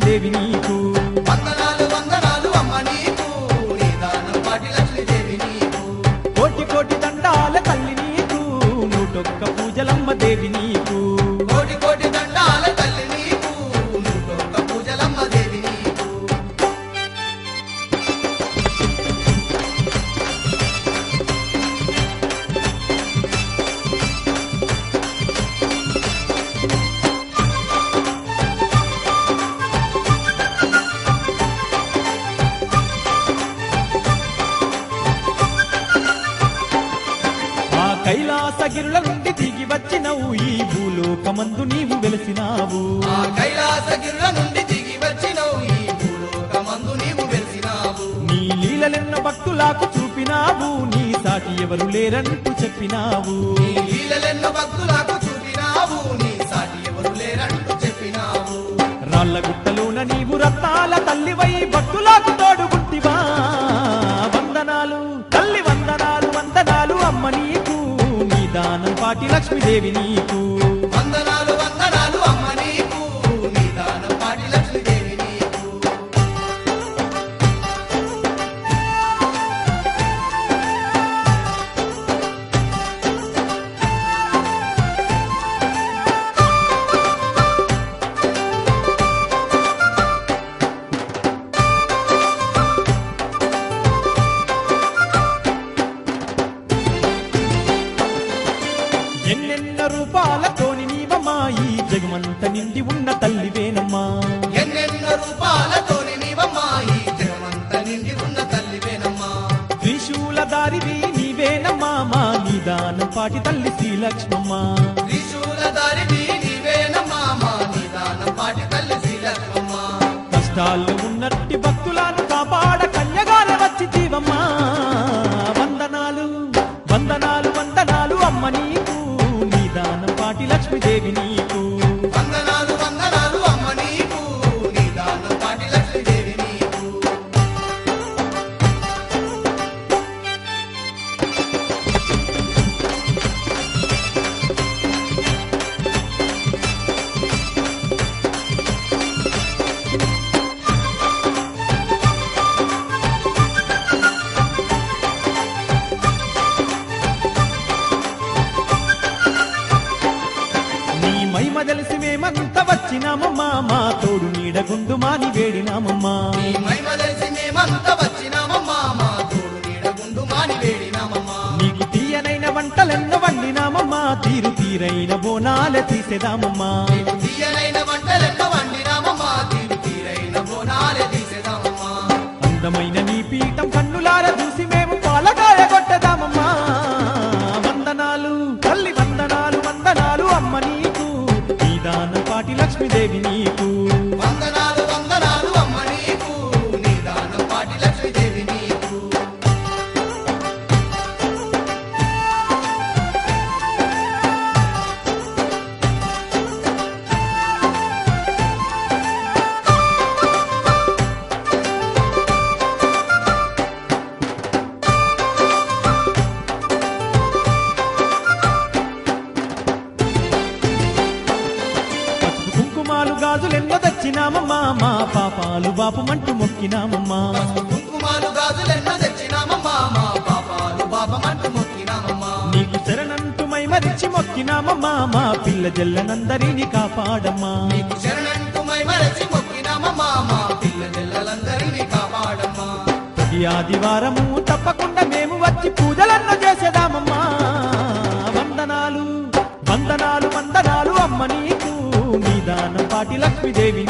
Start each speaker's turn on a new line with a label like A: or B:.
A: లక్ష్మీదేవి నీకు
B: వందనాలు వందనాలు అమ్మ నీకు నీదానం పాటి లక్ష్మీదేవి నీకు
A: కోటి కోటి దండాల తల్లి నీకు నూటొక్క పూజలమ్మ దేవి నీకు
B: కోటి కోటి దండాల తల్లి నీకు నూటొక్క పూజలమ్మ దేవి నీకు
A: కైలాసగిరుల నుండి దిగి వచ్చినవు ఈ భూలోకమందు నీవు వెలిసినావు
B: ఆ కైలాసగిరుల నుండి దిగి వచ్చినవు ఈ భూలోకమందు నీవు వెలిసినావు
A: నీ లీలలెన్నో భక్తులకు చూపినావు నీ సాటి ఎవరు లేరంటూ చెప్పినావు
B: నీ లీలలెన్నో భక్తులకు చూపినావు నీ సాటి ఎవరు లేరంటూ చెప్పినావు
A: రాళ్ల గుట్టలోన నీవు రత్నాల తల్లివై భక్తులకు తోడుగుంటివా వందనాలు తల్లి వందనాలు వందనాలు అమ్మ నీకు దానం పాటి లక్ష్మీదేవి నీకు
B: వందనాలు వందనాలు అమ్మ నీకు నీదానం పాటి లక్ష్మీదేవి నీకు
A: ఎన్నెన్న రూపాలతోని నీవమ్మా ఈ జగమంత నిండి ఉన్న తల్లివేనమ్మా
B: ఎన్నెన్నో రూపాలతోని నీవమ్మా ఈ జగమంత నిండి ఉన్న తల్లివేనమ్మా
A: త్రిశూల దారివి నీవేనమ్మా మా నిదానం పాటి తల్లి శ్రీలక్ష్మమ్మ
B: త్రిశూలధారివి నీవేనమ్మా మా నిదానం పాటి తల్లి శ్రీలక్ష్మమ్మ
A: కష్టాల్లో ఉన్నట్టి భక్తులను కాపాడ కన్యగానే వచ్చి జీవమ్మా వందనాలు వందనాలు వందనాలు అమ్మ నీకు నిదానం పాటి లక్ష్మీదేవి నీకు
B: వందనాలు వందనాలు అమ్మ నీకు నీదానం పాటి లక్ష్మీదేవి నీకు
A: నీ మహిమ తెలిసి మేమంతా వచ్చినామమ్మా మా తోడు నీడగుండు మాని వేడినామమ్మా
B: నీ మహిమ తెలిసి మేమంతా వచ్చినామమ్మా మా తోడు నీడగుండు మాని వేడినామమ్మా
A: నీకు తీయనైన వంటలెన్నో వండినామమ్మా తీరు తీరైన బోనాలే తీసేదామమ్మా
B: నీకు తీయనైన వంటలెన్నో వండినామమ్మా తీరు తీరైన బోనాలే తీసేదామమ్మా
A: అందమైన నీ పీఠం కన్నులార చూసి మేము పాలకాయ కొట్టదామమ్మా వందనాలు తల్లి వందనాలు వందనాలు అమ్మ నీకు నిదానం పాటి లక్ష్మీదేవి నీకు
B: వందనాలు వందనాలు అమ్మ నీకు నీదానం పాటి లక్ష్మీదేవి నీకు
A: పసుపు కుంకుమాలు గాజులెన్నో తెచ్చినామమ్మా మా పాపాలు బాపమంటూ మొక్కినామమ్మా
B: కుంకుమాలు గాజులెన్నో తెచ్చినామమ్మా మా పాపాలు పాపమంటూ మొక్కినామమ్మా
A: నీకు శరణంటూ మైమరిచి మొక్కినామమ్మా మా పిల్ల జల్లనందరినీ కాపాడమ్మా
B: నీకు శరణంటూ మైమరచి మొక్కినామమ్మా మా పిల్ల జల్లలందరినీ కాపాడమ్మా
A: ప్రతి ఆదివారము తప్పకుండా మేము వచ్చి పూజలన్న చేసేదామమ్మా వందనాలు వందనాలు వందనాలు అమ్మ నీకు నిదానం పాటి లక్ష్మీదేవి